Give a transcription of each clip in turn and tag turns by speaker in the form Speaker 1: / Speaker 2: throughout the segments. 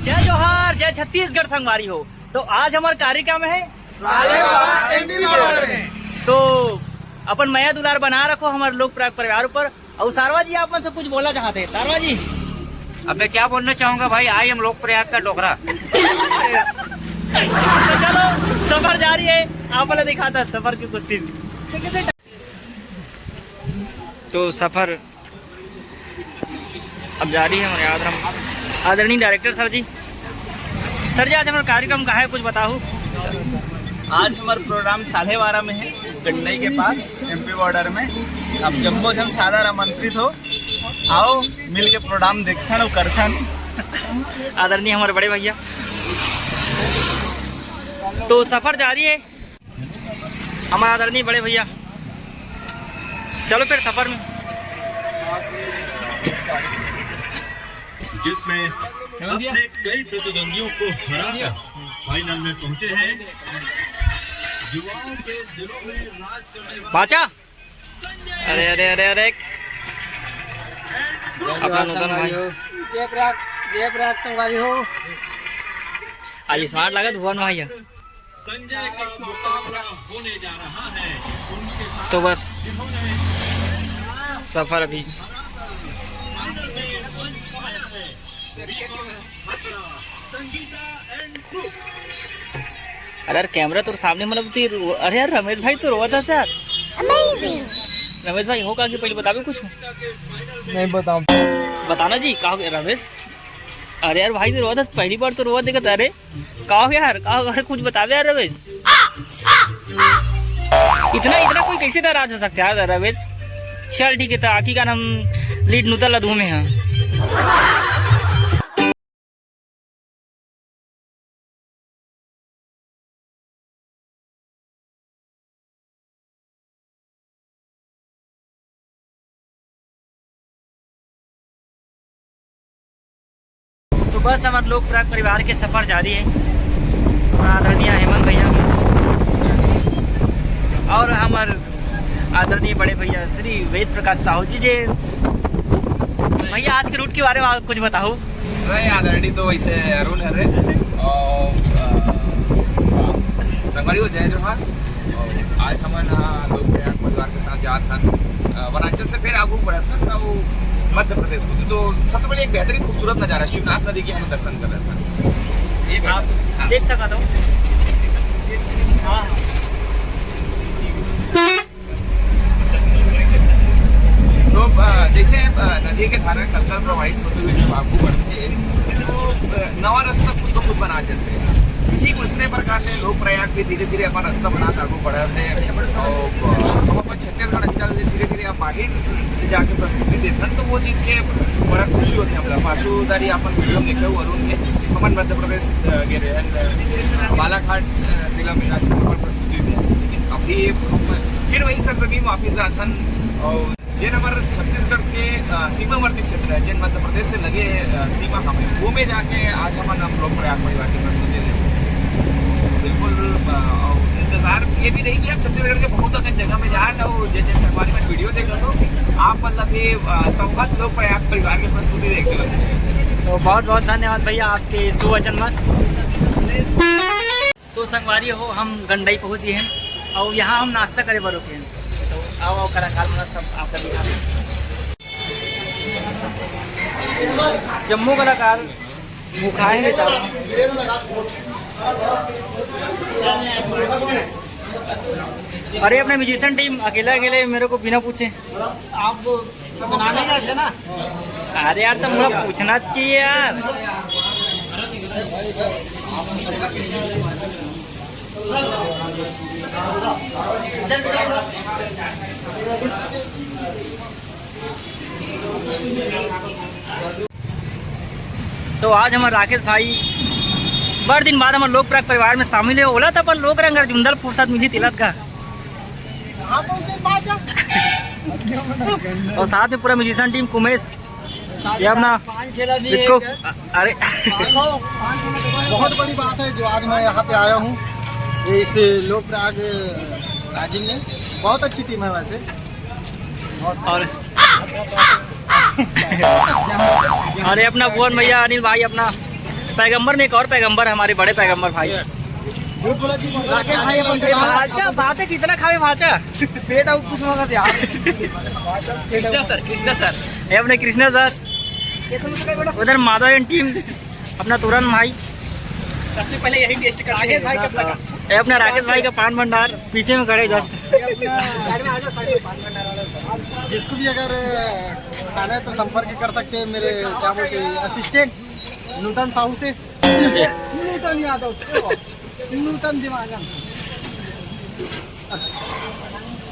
Speaker 1: जय जोहार, जय छत्तीसगढ़ संगवारी हो। तो आज हमारे कार्यक्रम है तो अपन मया दुलार बना रखो हमारे लोक परिवार पर। और सारवा जी आप से कुछ बोलना चाहते हैं? सारवा जी
Speaker 2: अब मैं क्या बोलना चाहूंगा भाई, आई हम लोक प्रयाग का डोकरा।
Speaker 1: तो चलो सफर जारी है, आप वाला दिखाता सफर की कुछ सीन। तो सफर अब जारी है हमारे आदरणीय डायरेक्टर सर जी आज हमारा कार्यक्रम का है, कुछ बताओ।
Speaker 3: आज हमारा प्रोग्राम सालेवारा में है, गंडई के पास एमपी बॉर्डर में। अब जम्बो जम सादर आमंत्रित हो, आओ मिल के प्रोग्राम देखथन और करथन।
Speaker 1: आदरणीय हमारे बड़े भैया, तो सफर जारी है हमारा आदरणीय बड़े भैया। चलो फिर सफर में,
Speaker 4: जिसमें अपने कई प्रतिद्वंदियों को हराकर फाइनल में पहुंचे हैं। युवाओं के दिलों में राज करने वाले
Speaker 1: बाचा। अरे अरे अरे अरे अपना नूतन भाई
Speaker 5: जय प्रयाग संगवारी हो।
Speaker 1: आज स्मार्ट लागत भुवन भैया।
Speaker 4: संजय का मुकाबला होने जा रहा है उनके साथ।
Speaker 1: तो बस सफर अभी अरे यार कैमरा तो सामने मतलब अरे यार रमेश भाई तो रोवा था सर। रमेश भाई हो कि पहले बतावे कुछ
Speaker 5: नहीं बताऊं,
Speaker 1: बताना जी कहो रमेश। अरे यार भाई तो रोवा था, पहली बार तो रोवा देखा। अरे कहो यार कुछ बतावे यार रमेश। इतना कोई कैसे नाराज हो सकता है यार रमेश। चल ठीक है, तो आखिर का हम लीड नूतन लधू में हैं। तो बस हमारे लोक परिवार के सफर जारी है। आदरणीय हेमंत भैया और हमारे आदरणीय बड़े भैया श्री वेद प्रकाश साहू जी भैया आज के रूट के बारे में कुछ बताओ।
Speaker 6: नहीं आदरणीय तो वैसे अरुण है और संगवारी को जय जोहार। और आज हम लोक प्रयाग परिवार के साथ जा था वनांचल से फिर आगू बढ़ा था वो मध्य प्रदेश को। तो सबसे पहले एक बेहतरीन खूबसूरत नज़ारा शिवनाथ नदी की हम दर्शन कर रहे थे। ये
Speaker 1: आप देख सका तो
Speaker 6: तो जैसे नदी के धारा कल्चर प्रवाहित होते हुए जब आगू बढ़ते तो नवा रास्ता खुद को खुद बना जाते हैं। ठीक उसी प्रकार से लोक प्रयाग भी धीरे धीरे अपन रास्ता बना आगू बढ़ा थे। और हम अपन छत्तीसगढ़ अंचल धीरे धीरे आप बाहर जाके प्रस्तुति देते तो वो चीज़ के बड़ा खुशी होती है। हमारा पाशुदारी अपन वीडियो देखे हुए अरुण के अपन मध्य प्रदेश गे रहे बालाघाट जिला में जाके प्रस्तुति दी। लेकिन अभी फिर वही सरजमीन वापिस जातन और जिन हमारे छत्तीसगढ़ के सीमावर्ती क्षेत्र है, जिन मध्य प्रदेश से लगे सीमा हमें वो में जाके आज हम लोक प्रयाग परिवार की प्रस्तुति दें। बिल्कुल इंतजार ये भी नहीं कि आप छत्तीसगढ़ के बहुत अगर जगह में जाए तो जैसे संगवारी में वीडियो देख लो तो आप मतलब ये संगत लोक प्रयाग परिवार की प्रस्तुति देख लो।
Speaker 1: तो बहुत बहुत धन्यवाद भैया आपके सुवचन मत। तो संगवारी हो हम गंडई पहुँचे हैं और यहाँ हम नाश्ता करे बर रुके हैं। तो आओ करा खाल सब आपका दिखा। जम्मू कलाकार मुखाए हैं अरे अपने म्यूजिशियन टीम अकेले मेरे को बिना पूछे
Speaker 5: आप बनाने गए थे ना।
Speaker 1: अरे यार तो मुझे पूछना चाहिए यार। तो आज हमारे राकेश भाई बड़े दिन बाद हमारे लोक परिवार में शामिल है। बोला था पर लोक रंग जुंदल फुर्सत मिली तिलक का और साथ में पूरा म्यूजिशियन टीम कुमेश ये अपना इसको। अरे
Speaker 5: बहुत बड़ी बात है जो आज मैं यहाँ पे आया हूँ। ये इस लोक प्रयाग राज्य में बहुत अच्छी टीम है वैसे।
Speaker 1: और अरे अपना भुवन भैया अनिल भाई अपना पैगंबर ने एक और पैगंबर, हमारे बड़े पैगंबर भाई।
Speaker 5: राकेश भाई अपन के साथ
Speaker 1: भाचा भाचा कितना खावे भाचा।
Speaker 5: पेट आउट कुछ होगा यार।
Speaker 6: कृष्णा सर
Speaker 1: ये अपने कृष्णा सर, उधर माधव टीम अपना तुरंत भाई,
Speaker 6: सबसे पहले यही टेस्ट करते हैं
Speaker 5: भाई
Speaker 6: कैसा लगा।
Speaker 1: ये अपना राकेश भाई का पान भंडार पीछे में खड़े जस्ट।
Speaker 5: जिसको भी अगर खाना है तो संपर्क कर सकते हैं मेरे क्या बोलते हैं असिस्टेंट नूतन साहू से। नूतन यादव, नूतन दिमाग।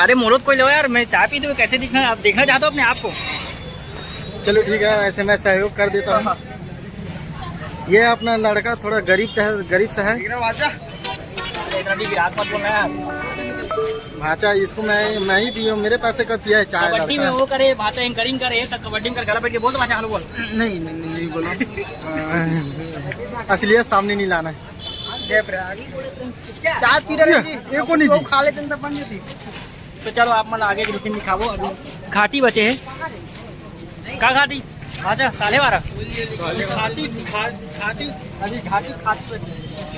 Speaker 1: अरे मोहलत कोई लो यार, मैं चाय पीते हुए कैसे दिखना, आप देखना चाहते हो अपने आप को।
Speaker 5: चलो ठीक है, ऐसे मैं सहयोग कर देता हूँ। ये अपना लड़का थोड़ा गरीब सा है भाचा, इसको मैं ही दिया, मेरे पैसे का पिया है चाय।
Speaker 1: कबड्डी में वो करे भाचा, एंकरिंग करे तो कबड्डी में घर बैठ के बोल तो भाचा हेलो बोल।
Speaker 5: नहीं बोलो। असलियत सामने नहीं लाना है। चाय पी रहे जी, एक को नहीं जी खा लेते तो बन जाती।
Speaker 1: तो चलो आप मतलब आगे की रूटीन दिखाओ। अभी घाटी बचे है का घाटी भाचा साढ़े 12
Speaker 5: घाटी अभी घाटी खाती बची है।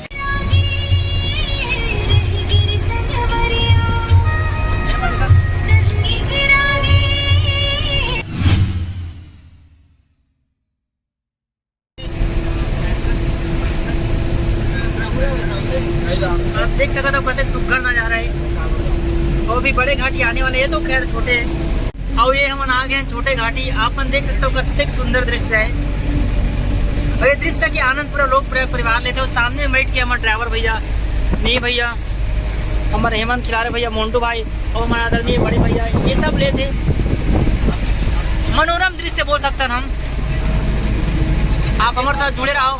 Speaker 1: आप देख सकते हो प्रत्येक सुघर नजारा है। और भी बड़े घाटी आने वाले, ये तो खैर छोटे हैं। और ये हम आ गए हैं छोटे घाटी। आप देख सकते हो कितने सुंदर दृश्य है। और ये दृश्य की आनंद पूरा लोग परिवार लेते हो। सामने बैठ के हमारे ड्राइवर भैया, नी भैया, हमारे हेमंत खिलारे भैया, मोन्टू भाई और हमारे आदरणीय बड़े भैया, ये सब लेते। मनोरम दृश्य बोल सकते हैं हम। आप हमारे साथ जुड़े रहो।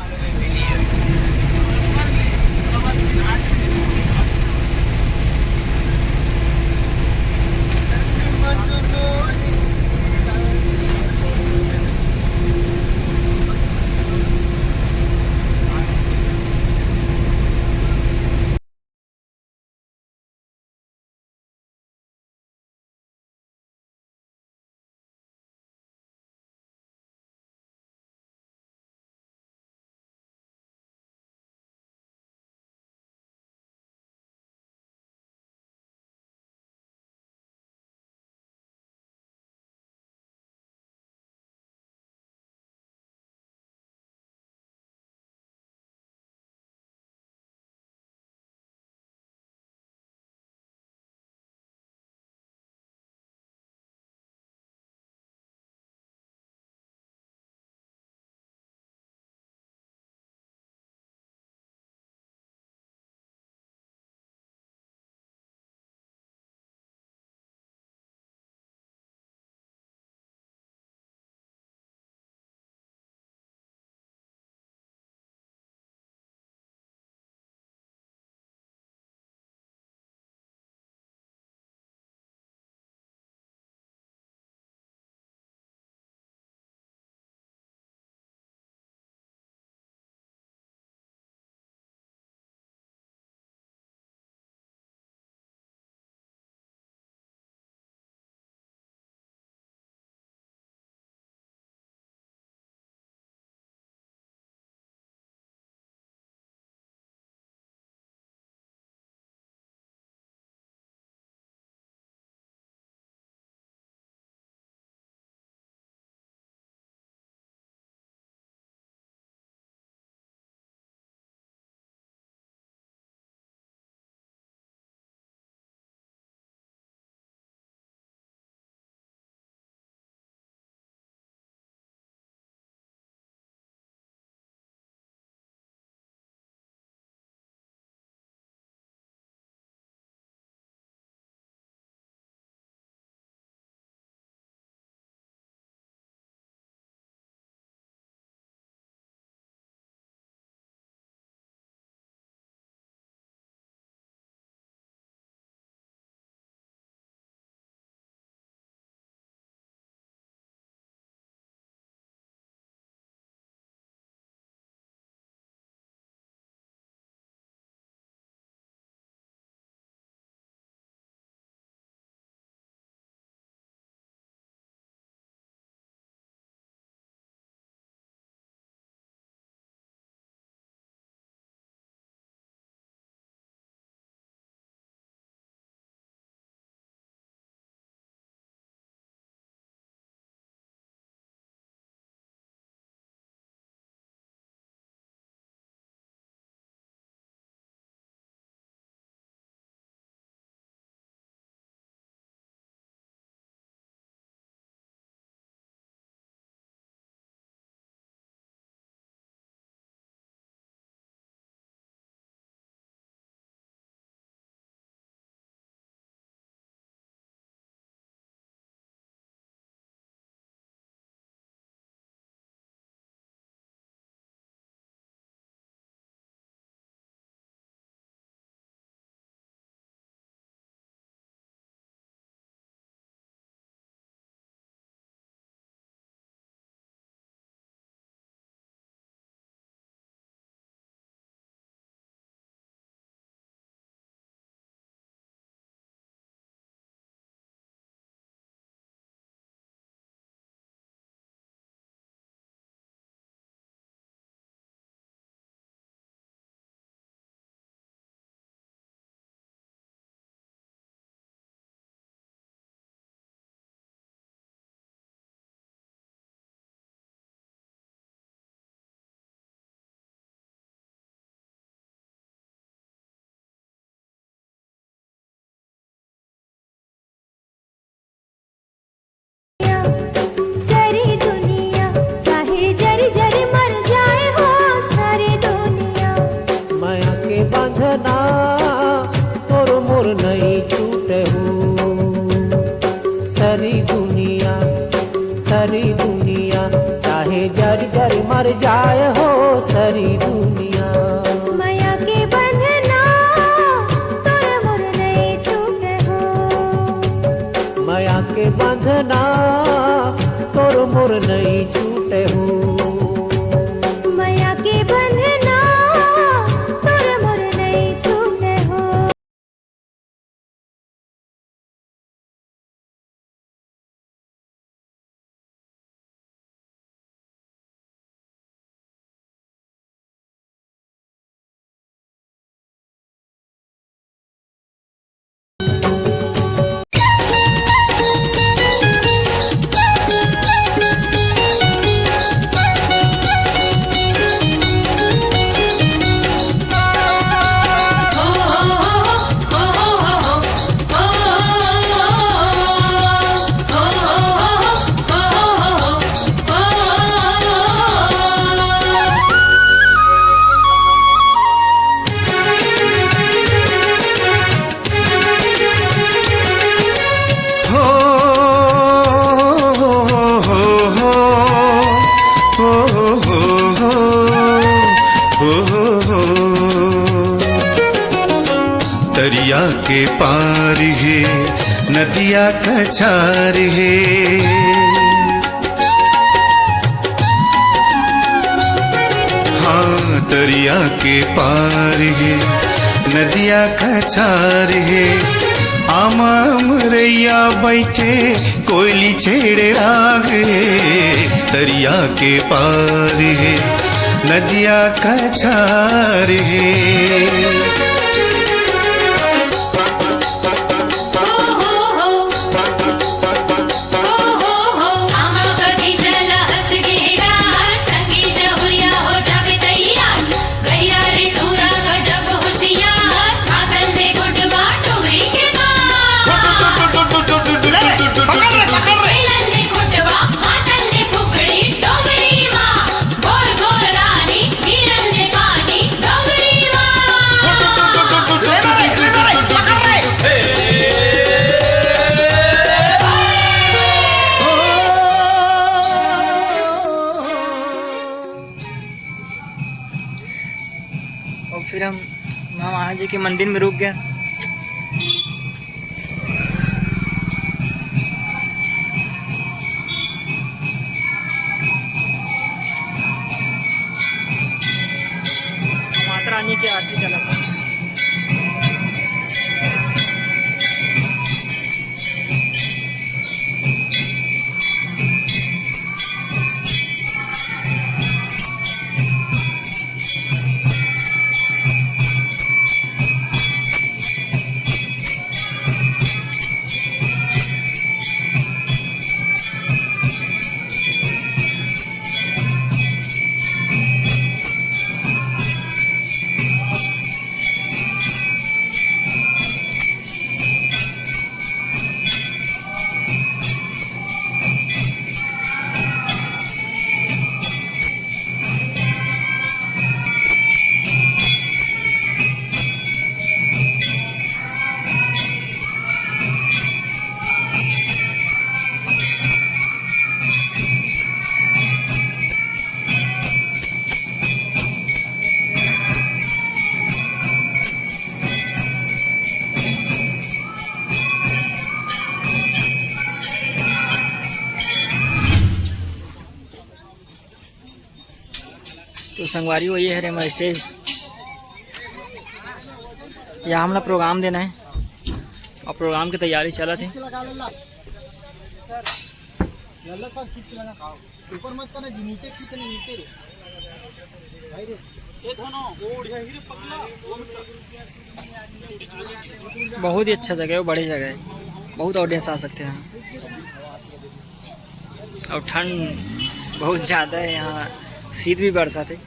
Speaker 7: मोर नहीं छूटे हो।
Speaker 8: माया के बंधना तोर मोर नहीं छूटे हो।
Speaker 9: दरिया के पार है नदिया कछार है, हाँ दरिया के पार है नदिया कछार है। आमा अमरैया बैठे कोयली छेड़े राग है, दरिया के पार है नदिया कछार है।
Speaker 1: और फिर हम महाराज जी के मंदिर में रुक गए। माता रानी की आरती चला था। तो संगवारी हो ये है हमारा स्टेज, यहाँ हमारा प्रोग्राम देना है और प्रोग्राम की तैयारी चला थी। बहुत ही अच्छा जगह है, बड़ी जगह है, बहुत ऑडियंस आ सकते हैं और ठंड बहुत ज़्यादा है यहाँ, शीत भी बरसात है।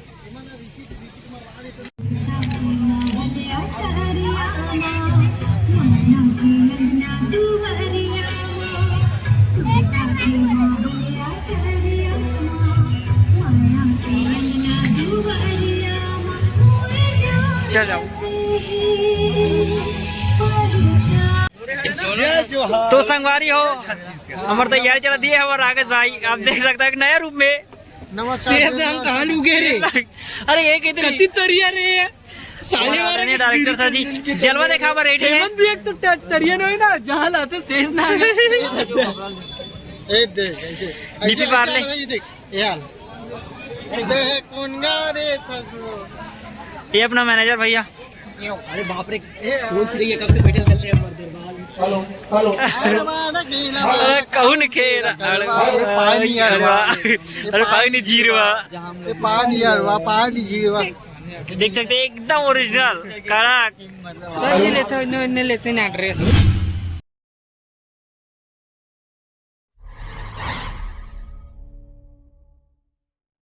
Speaker 1: चल जाओ। तो संगवारी हो हमारे तैयारी चला दी है हमारे राकेश भाई, आप देख सकते हैं नया रूप में।
Speaker 5: नमस्कार।
Speaker 1: अरे एक इतनी तरिया रे साले वाले डायरेक्टर सर जी जलवा देखा रेडी है
Speaker 5: भी एक तो तरिया नहीं ना जहाँ लाते शेष ना ये देख ऐसे
Speaker 1: बीपी पार्ले।
Speaker 5: ये देख ये हाल देख कौन गा रे फसलो
Speaker 1: ये अपना मैनेजर भैया।
Speaker 5: अरे बाप रे सोच रही है कब से बैठे चल रहे हैं हेलो हेलो
Speaker 1: अरे कहूँ नहीं खेल
Speaker 5: पानी
Speaker 1: अरे पानी जीरवा
Speaker 5: पानी अरवा पानी जीवा
Speaker 1: देख सकते हैं एकदम ओरिजिनल कड़क।
Speaker 7: सर जी लेते लेते ना ड्रेस